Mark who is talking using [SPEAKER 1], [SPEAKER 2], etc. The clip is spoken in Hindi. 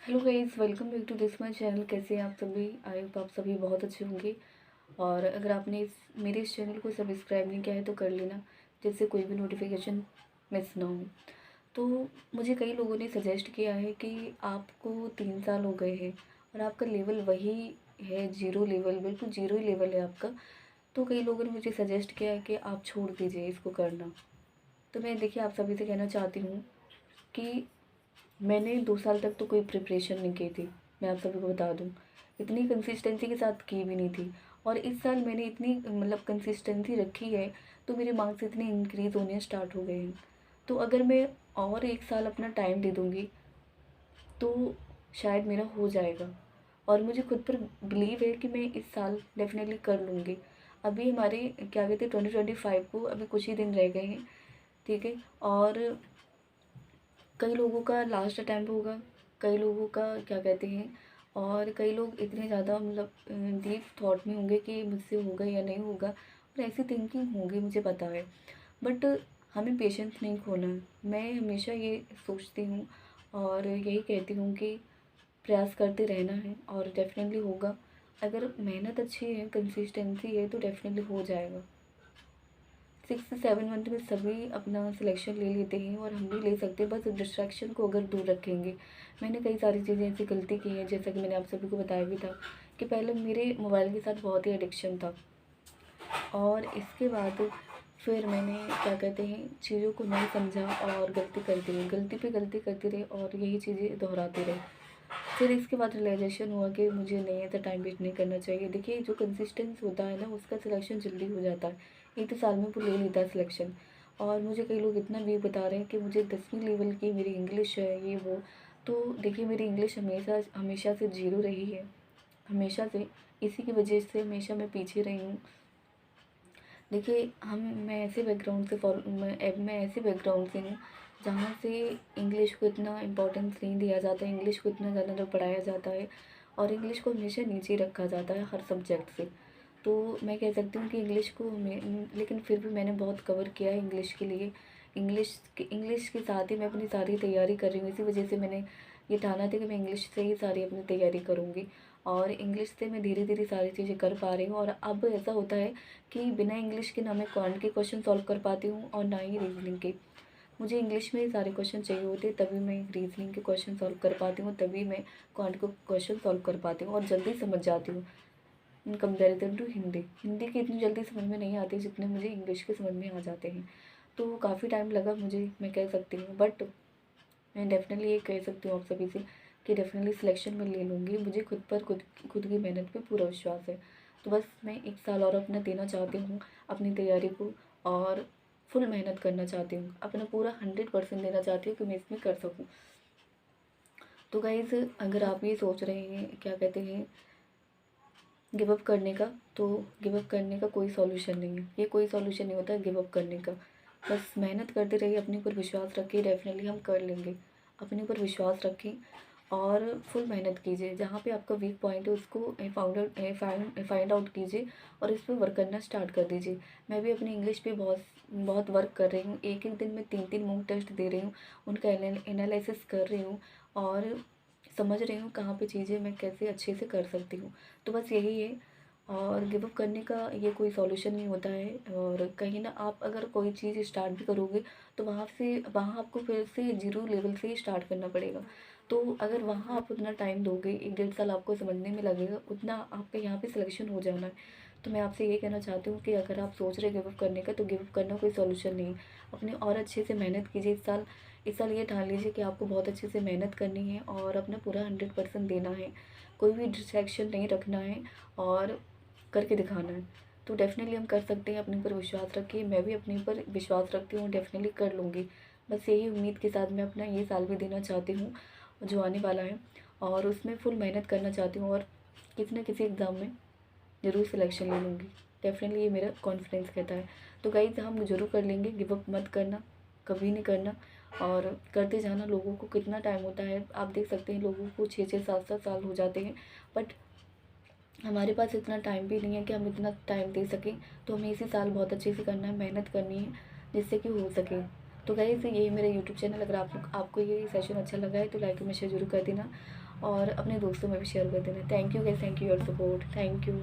[SPEAKER 1] Hello guys, welcome back to this my channel. कैसे हैं आप सभी? आई होप आप सभी बहुत अच्छे होंगे। और अगर आपने मेरे इस चैनल को सब्सक्राइब नहीं किया है तो कर लेना, जिससे कोई भी नोटिफिकेशन मिस ना हो। तो मुझे कई लोगों ने सजेस्ट किया है कि आपको 3 साल हो गए हैं और आपका लेवल वही है, ज़ीरो लेवल, बिल्कुल ज़ीरो ही लेवल है आपका। तो कई लोगों ने मुझे सजेस्ट किया है कि आप छोड़ दीजिए इसको करना। तो मैं देखिए आप सभी से कहना चाहती हूँ कि मैंने 2 साल तक तो कोई प्रिपरेशन नहीं की थी, मैं आप सभी को बता दूँ। इतनी कंसिस्टेंसी के साथ की भी नहीं थी। और इस साल मैंने इतनी कंसिस्टेंसी रखी है, तो मेरे मार्क्स इतने इंक्रीज़ होने स्टार्ट हो गए हैं। तो अगर मैं और 1 साल अपना टाइम दे दूँगी, तो शायद मेरा हो जाएगा। और मुझे खुद पर बिलीव है कि मैं इस साल डेफ़िनेटली कर लूँगी। अभी हमारे क्या कहते हैं 2025 को अभी कुछ ही दिन रह गए हैं, ठीक है? और कई लोगों का लास्ट अटेम्प्ट होगा, कई लोगों का क्या कहते हैं, और कई लोग इतने ज़्यादा डीप थॉट में होंगे कि मुझसे होगा या नहीं होगा, और ऐसी थिंकिंग होगी, मुझे पता है। बट हमें पेशेंस नहीं खोना है। मैं हमेशा ये सोचती हूँ और यही कहती हूँ कि प्रयास करते रहना है और डेफ़िनेटली होगा। अगर मेहनत अच्छी है, कंसिस्टेंसी है, तो डेफ़िनेटली हो जाएगा। 6 से 7 मंथ में सभी अपना सिलेक्शन ले लेते हैं और हम भी ले सकते हैं, बस डिस्ट्रैक्शन को अगर दूर रखेंगे। मैंने कई सारी चीज़ें ऐसी गलती की हैं, जैसा कि मैंने आप सभी को बताया भी था कि पहले मेरे मोबाइल के साथ बहुत ही एडिक्शन था। और इसके बाद फिर मैंने क्या कहते हैं, चीज़ों को नहीं समझा और गलती करती रही, गलती पे गलती करती रही और यही चीज़ें दोहराती रही। फिर इसके बाद रियलाइज़ेशन हुआ कि मुझे नहीं ऐसा टाइम वेस्ट नहीं करना चाहिए। देखिए जो कंसिस्टेंस होता है ना, उसका सिलेक्शन जल्दी हो जाता है। 1 साल में वो ले लेता है सिलेक्शन। और मुझे कई लोग इतना वीक बता रहे हैं कि मुझे 10वीं लेवल की मेरी इंग्लिश है, ये वो। तो देखिए मेरी इंग्लिश हमेशा हमेशा से ज़ीरो रही है, हमेशा से। इसी की वजह से हमेशा मैं पीछे रही हूँ। देखिए मैं ऐसे बैकग्राउंड से मैं ऐसे बैकग्राउंड से हूँ जहाँ से इंग्लिश को इतना इम्पोर्टेंस नहीं दिया जाता है, इंग्लिश को इतना ज़्यादा ना पढ़ाया जाता है और इंग्लिश को हमेशा नीचे रखा जाता है हर सब्जेक्ट से। तो मैं कह सकती हूँ कि इंग्लिश को मैं, लेकिन फिर भी मैंने बहुत कवर किया है इंग्लिश के लिए। इंग्लिश के साथ ही मैं अपनी सारी तैयारी कर रही हूँ। इसी वजह से मैंने ये ठाना था कि मैं इंग्लिश से ही सारी अपनी तैयारी करूँगी और इंग्लिश से मैं धीरे धीरे सारी चीज़ें कर पा रही हूँ। और अब ऐसा होता है कि बिना इंग्लिश के ना मैं क्वांट के क्वेश्चन सॉल्व कर पाती हूँ और ना ही रीजनिंग के। मुझे इंग्लिश में ही सारे क्वेश्चन चाहिए होते हैं, तभी मैं रीजनिंग के क्वेश्चन सॉल्व कर पाती हूँ, तभी मैं क्वांट को क्वेश्चन सॉल्व कर पाती हूँ और जल्दी समझ जाती हूँ in comparison to Hindi. Hindi की इतनी जल्दी समझ में नहीं आती जितने मुझे इंग्लिश के समझ में आ जाते हैं। तो काफ़ी टाइम लगा मुझे, मैं कह सकती हूँ, बट मैं डेफ़िनेटली ये कह सकती हूँ आप सभी से कि डेफ़िनेटली सिलेक्शन मैं ले लूँगी। मुझे खुद पर खुद की मेहनत पे पूरा विश्वास है। तो बस मैं 1 साल और अपना देना चाहती हूँ अपनी तैयारी को और फुल मेहनत करना चाहती हूँ। अपना पूरा 100% देना चाहती हूँ कि मैं इसमें कर सकूँ। तो गाइज़ अगर आप ये सोच रहे हैं क्या कहते हैं गिव अप करने का, तो गिव अप करने का कोई सॉल्यूशन नहीं है। ये कोई सॉल्यूशन नहीं होता है गिव अप करने का। बस मेहनत करते रहिए, अपने ऊपर विश्वास रखिए, डेफ़िनेटली हम कर लेंगे। अपने ऊपर विश्वास रखें और फुल मेहनत कीजिए। जहाँ पे आपका वीक पॉइंट है उसको फाइंड आउट कीजिए और इस पे वर्क करना स्टार्ट कर दीजिए। मैं भी अपनी इंग्लिश पे बहुत बहुत वर्क कर रही हूँ। एक-एक दिन में 3-3 मॉक टेस्ट दे रही हूँ, उनका एनालिसिस कर रही हूँ और समझ रही हूँ कहाँ पे चीज़ें मैं कैसे अच्छे से कर सकती हूँ। तो बस यही है। और गिव अप करने का ये कोई सॉल्यूशन नहीं होता है। और कहीं ना आप अगर कोई चीज़ स्टार्ट भी करोगे तो वहाँ आपको फिर से ज़ीरो लेवल से ही स्टार्ट करना पड़ेगा। तो अगर वहाँ आप उतना टाइम दोगे, 1-1.5 साल आपको समझने में लगेगा, उतना आपका यहाँ पे सिलेक्शन हो जाना है। तो मैं आपसे ये कहना चाहती हूँ कि अगर आप सोच रहे गिव अप करने का, तो गिव अप करना कोई सॉल्यूशन नहीं है। अपने और अच्छे से मेहनत कीजिए इस साल ये ठान लीजिए कि आपको बहुत अच्छे से मेहनत करनी है और अपना पूरा 100% देना है। कोई भी डिस्ट्रैक्शन नहीं रखना है और करके दिखाना है। तो डेफ़िनेटली हम कर सकते हैं, अपने ऊपर विश्वास रखिए। मैं भी अपने ऊपर विश्वास रखती हूँ, डेफ़िनेटली कर लूँगी। बस यही उम्मीद के साथ मैं अपना ये साल भी देना चाहती हूँ जो आने वाला है, और उसमें फुल मेहनत करना चाहती हूँ और किसी न किसी एग्ज़ाम में ज़रूर सिलेक्शन ले लूँगी। डेफ़िनेटली ये मेरा कॉन्फिडेंस कहता है। तो गाइज़ हम ज़रूर कर लेंगे, गिव अप मत करना, कभी नहीं करना और करते जाना। लोगों को कितना टाइम होता है, आप देख सकते हैं लोगों को 6-6 7-7 साल हो जाते हैं, बट हमारे पास इतना टाइम भी नहीं है कि हम इतना टाइम दे सकें। तो हमें इसी साल बहुत अच्छे से करना है, मेहनत करनी है जिससे कि हो सके। तो गाइज़ यही मेरा यूट्यूब चैनल, अगर आपको ये सेशन अच्छा लगा है तो लाइक और शेयर ज़रूर कर देना और अपने दोस्तों में भी शेयर कर देना। Thank you guys, thank you your support, thank you.